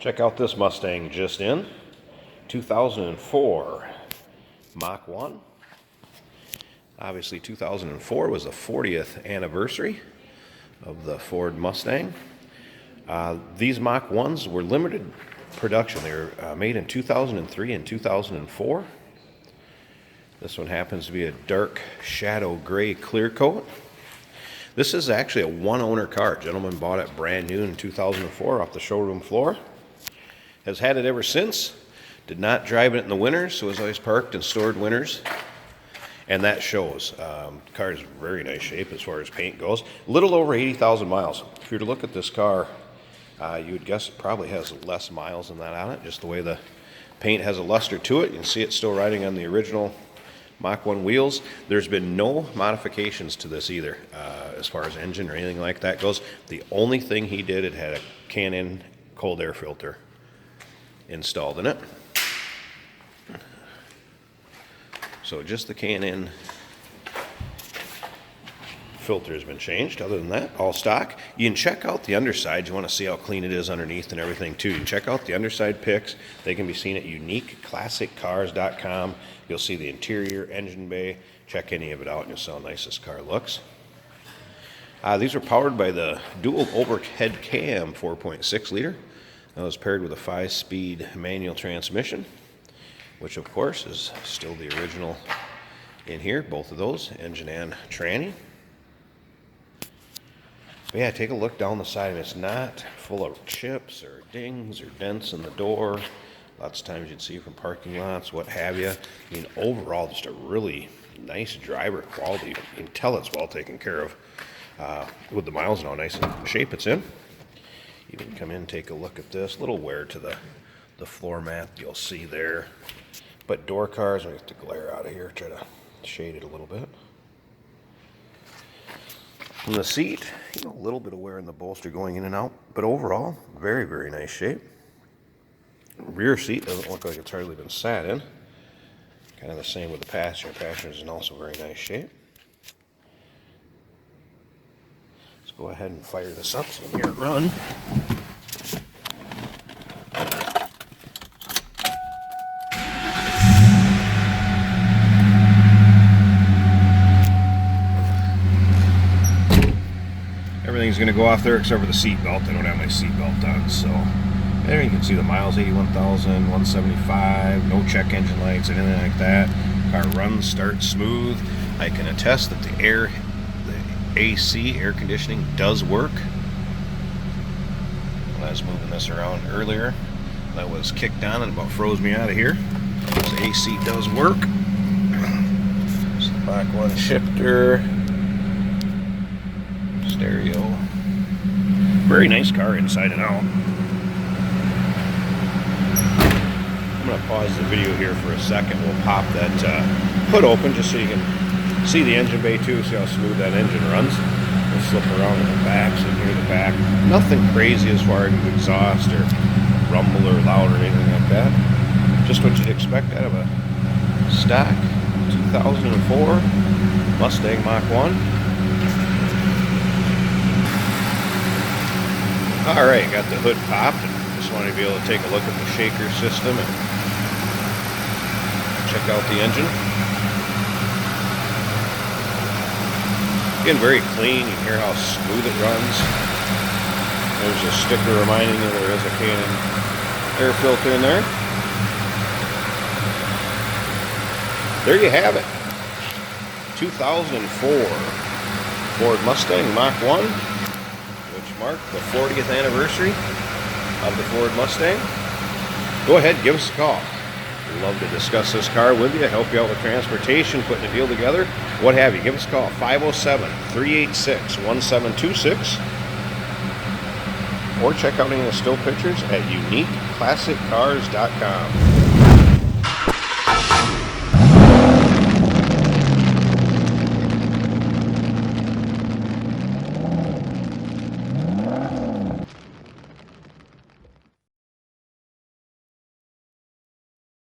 Check out this Mustang just in. 2004 Mach 1. Obviously 2004 was the 40th anniversary of the Ford Mustang. These Mach 1s were limited production. They were made in 2003 and 2004. This one happens to be a dark shadow gray clear coat. This is actually a one-owner car. Gentleman bought it brand new in 2004 off the showroom floor. Has had it ever since. Did not drive it in the winters, so it was always parked and stored winters. And that shows. Car is in very nice shape as far as paint goes. A little over 80,000 miles. If you were to look at this car, you would guess it probably has less miles than that on it. Just the way the paint has a luster to it. You can see it's still riding on the original Mach 1 wheels. There's been no modifications to this either, as far as engine or anything like that goes. The only thing he did, it had a Can-In cold air filter installed in it. So just the Can-In filter has been changed. Other than that, all stock. You can check out the underside. You want to see how clean it is underneath and everything too. You can check out the underside pics. They can be seen at uniqueclassiccars.com. You'll see the interior, engine bay. Check any of it out and you'll see how nice this car looks. These are powered by the dual overhead cam 4.6 liter. That was paired with a 5-speed manual transmission, which of course is still the original in here, both of those, engine and tranny. But yeah, take a look down the side. It's not full of chips or dings or dents in the door. Lots of times you'd see from parking lots, what have you. I mean, overall, just a really nice driver quality. You can tell it's well taken care of with the miles and how nice shape it's in. You can come in and take a look at this. Little wear to the floor mat you'll see there. But door cars, I have to glare out of here, try to shade it a little bit. From the seat, a little bit of wear in the bolster going in and out, but overall, very, very nice shape. Rear seat doesn't look like it's hardly been sat in. Kind of the same with the passenger. Passenger is in also very nice shape. Let's go ahead and fire this up so you can hear it run. Everything's going to go off there except for the seat belt. I don't have my seat belt on, so there you can see the miles, 81,000, 175, no check engine lights, anything like that. Car runs, starts smooth. I can attest that the AC, air conditioning, does work. When I was moving this around earlier, that was kicked on and about froze me out of here. So the AC does work. So the Mach 1 shifter. Stereo. Very nice car inside and out. I'm going to pause the video here for a second. We'll pop that hood open just so you can see the engine bay too, see how smooth that engine runs. We'll slip around in the back so you can hear the back. Nothing crazy as far as exhaust or rumble or loud or anything like that. Just what you'd expect out of a stock 2004 Mustang Mach 1. Alright, got the hood popped and just wanted to be able to take a look at the shaker system and check out the engine. Again, very clean. You can hear how smooth it runs. There's a sticker reminding you there is a Can-In air filter in there. There you have it. 2004 Ford Mustang Mach 1. Mark the 40th anniversary of the Ford Mustang. Go ahead, give us a call. We'd love to discuss this car with you, help you out with transportation, putting a deal together, what have you. Give us a call, 507-386-1726, or check out any of the still pictures at uniqueclassiccars.com.